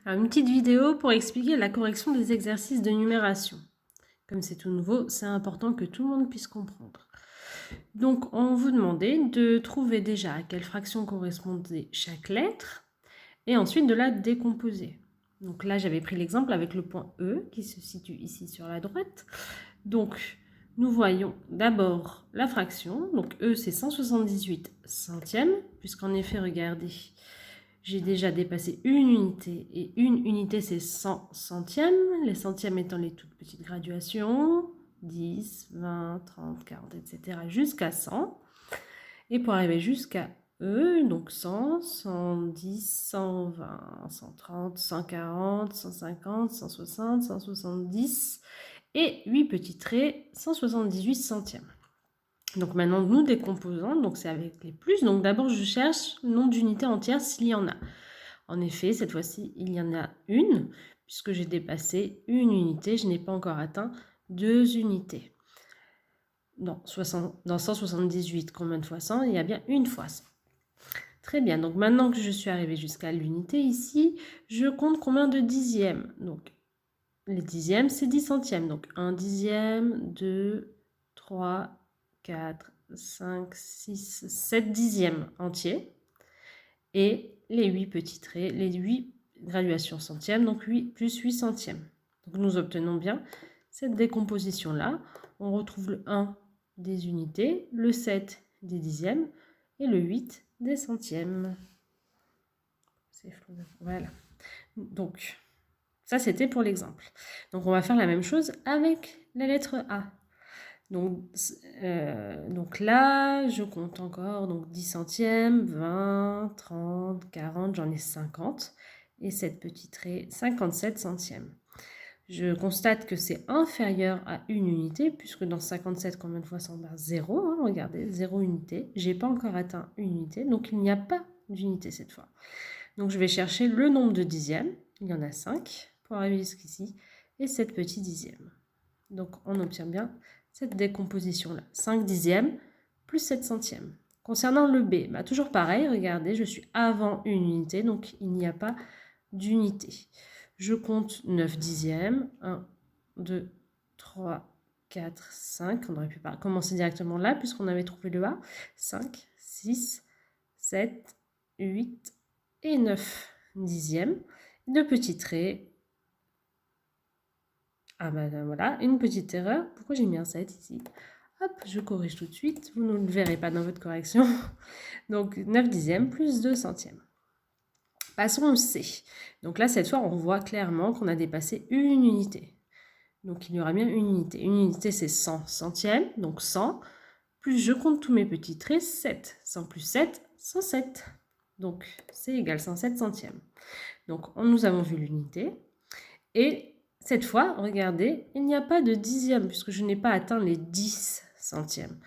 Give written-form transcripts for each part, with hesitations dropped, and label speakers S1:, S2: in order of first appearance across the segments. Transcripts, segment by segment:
S1: Alors, une petite vidéo pour expliquer la correction des exercices de numération. Comme c'est tout nouveau, c'est important que tout le monde puisse comprendre. Donc, on vous demandait de trouver déjà à quelle fraction correspondait chaque lettre et ensuite de la décomposer. Donc là, j'avais pris l'exemple avec le point E qui se situe ici sur la droite. Donc, nous voyons d'abord la fraction. Donc, E, c'est 178 centièmes, puisqu'en effet, regardez, j'ai déjà dépassé une unité, et une unité, c'est 100 centièmes, les centièmes étant les toutes petites graduations, 10, 20, 30, 40, etc., jusqu'à 100. Et pour arriver jusqu'à E, donc 100, 110, 120, 130, 140, 150, 160, 170, et 8 petits traits, 178 centièmes. Donc maintenant, nous décomposons, donc c'est avec les plus. Donc d'abord, je cherche le nombre d'unités entières s'il y en a. En effet, cette fois-ci, il y en a une, puisque j'ai dépassé une unité, je n'ai pas encore atteint 2 unités. Dans 178, combien de fois 100? Il y a bien une fois 100. Très bien, donc maintenant que je suis arrivée jusqu'à l'unité ici, je compte combien de dixièmes. Donc, les dixièmes, c'est 10 centièmes. Donc, 1 dixième, 2, 3, 4, 5, 6, 7 dixièmes entiers. Et les 8 petits traits, les 8 graduations centièmes, donc 8 plus 8 centièmes. Donc nous obtenons bien cette décomposition-là. On retrouve le 1 des unités, le 7 des dixièmes et le 8 des centièmes. C'est flou. Voilà. Donc, ça c'était pour l'exemple. Donc on va faire la même chose avec la lettre A. Donc là, je compte encore donc 10 centièmes, 20, 30, 40, j'en ai 50. Et cette petite trait, 57 centièmes. Je constate que c'est inférieur à une unité, puisque dans 57, combien de fois ça en a 0, hein, regardez, 0 unité. Je n'ai pas encore atteint une unité, donc il n'y a pas d'unité cette fois. Donc je vais chercher le nombre de dixièmes, il y en a 5, pour arriver jusqu'ici, et 7 petits dixièmes. Donc on obtient bien cette décomposition-là. 5 dixièmes plus 7 centièmes. Concernant le B, bah toujours pareil, regardez, je suis avant une unité, donc il n'y a pas d'unité. Je compte 9 dixièmes. 1, 2, 3, 4, 5. On aurait pu commencer directement là, puisqu'on avait trouvé le A. 5, 6, 7, 8 et 9 dixièmes. Deux petits traits. Ah ben voilà, une petite erreur. Pourquoi j'ai mis un 7 ici? Hop, je corrige tout de suite. Vous ne le verrez pas dans votre correction. Donc 9 dixièmes plus 2 centièmes. Passons au C. Donc là, cette fois, on voit clairement qu'on a dépassé une unité. Donc il y aura bien une unité. Une unité, c'est 100 centièmes. Donc 100. Plus je compte tous mes petits traits, 7. 100 plus 7, 107. Donc c'est égal 107 centièmes. Donc nous avons vu l'unité. Et cette fois, regardez, il n'y a pas de dixième puisque je n'ai pas atteint les 10 centièmes.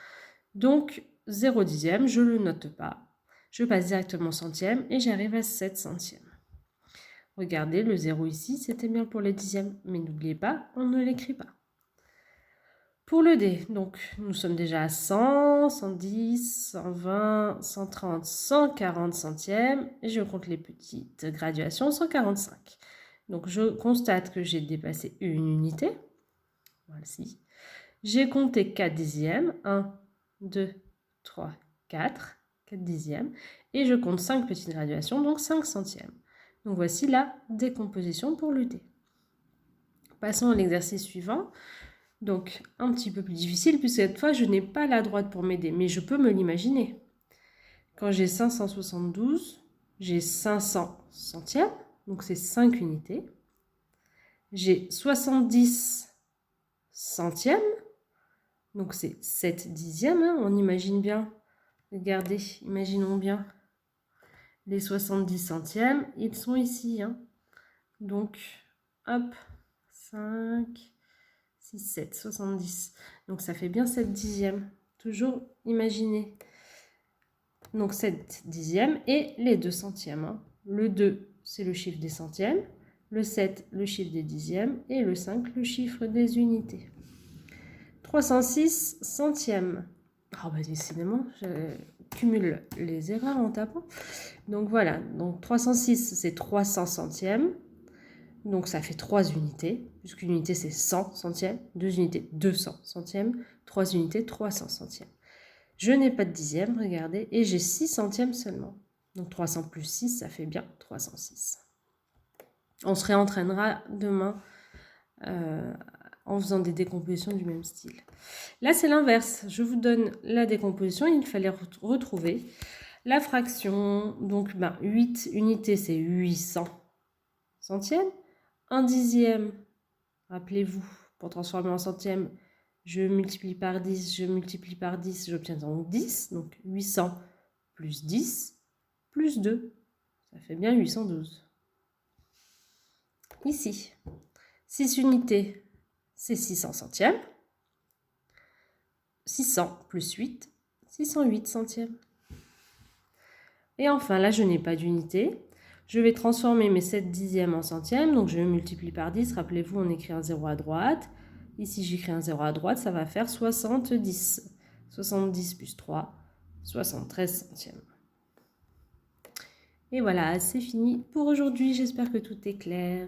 S1: Donc, 0 dixième, je ne le note pas. Je passe directement centième et j'arrive à 7 centièmes. Regardez, le 0 ici, c'était bien pour les dixièmes. Mais n'oubliez pas, on ne l'écrit pas. Pour le D, donc nous sommes déjà à 100, 110, 120, 130, 140 centièmes. Et je compte les petites graduations, 145. Donc, je constate que j'ai dépassé une unité. Voici. J'ai compté 4 dixièmes. 1, 2, 3, 4. 4 dixièmes. Et je compte 5 petites graduations, donc 5 centièmes. Donc, voici la décomposition pour le D. Passons à l'exercice suivant. Donc, un petit peu plus difficile, puisque cette fois, je n'ai pas la droite pour m'aider, mais je peux me l'imaginer. Quand j'ai 572, j'ai 500 centièmes, donc c'est 5 unités. J'ai 70 centièmes, donc c'est 7 dixièmes, hein, on imagine bien. Regardez, imaginons bien. Les 70 centièmes, ils sont ici. Hein. Donc, hop, 5, 6, 7, 70. Donc ça fait bien 7 dixièmes. Toujours imaginer. Donc 7 dixièmes et les 2 centièmes. Hein. Le 2, c'est le chiffre des centièmes. Le 7, le chiffre des dixièmes. Et le 5, le chiffre des unités. 306 centièmes. Ah bah décidément, je cumule les erreurs en tapant. Donc voilà, donc 306, c'est 300 centièmes. Donc ça fait 3 unités, puisqu'une unité c'est 100 centièmes, 2 unités 200 centièmes, 3 unités 300 centièmes. Je n'ai pas de dixième, regardez, et j'ai 6 centièmes seulement. Donc 300 plus 6, ça fait bien 306. On se réentraînera demain en faisant des décompositions du même style. Là, c'est l'inverse. Je vous donne la décomposition. Il fallait retrouver la fraction. Donc, 8 unités, c'est 800 centièmes. Un dixième, rappelez-vous, pour transformer en centième, je multiplie par 10, je multiplie par 10, j'obtiens donc 10. Donc, 800 plus 10 plus 2. Ça fait bien 812. Ici, 6 unités, c'est 600 centièmes. 600 plus 8, 608 centièmes. Et enfin, là, je n'ai pas d'unité. Je vais transformer mes 7 dixièmes en centièmes. Donc, je multiplie par 10. Rappelez-vous, on écrit un 0 à droite. Ici, j'écris un 0 à droite. Ça va faire 70. 70 plus 3, 73 centièmes. Et voilà, c'est fini pour aujourd'hui. J'espère que tout est clair.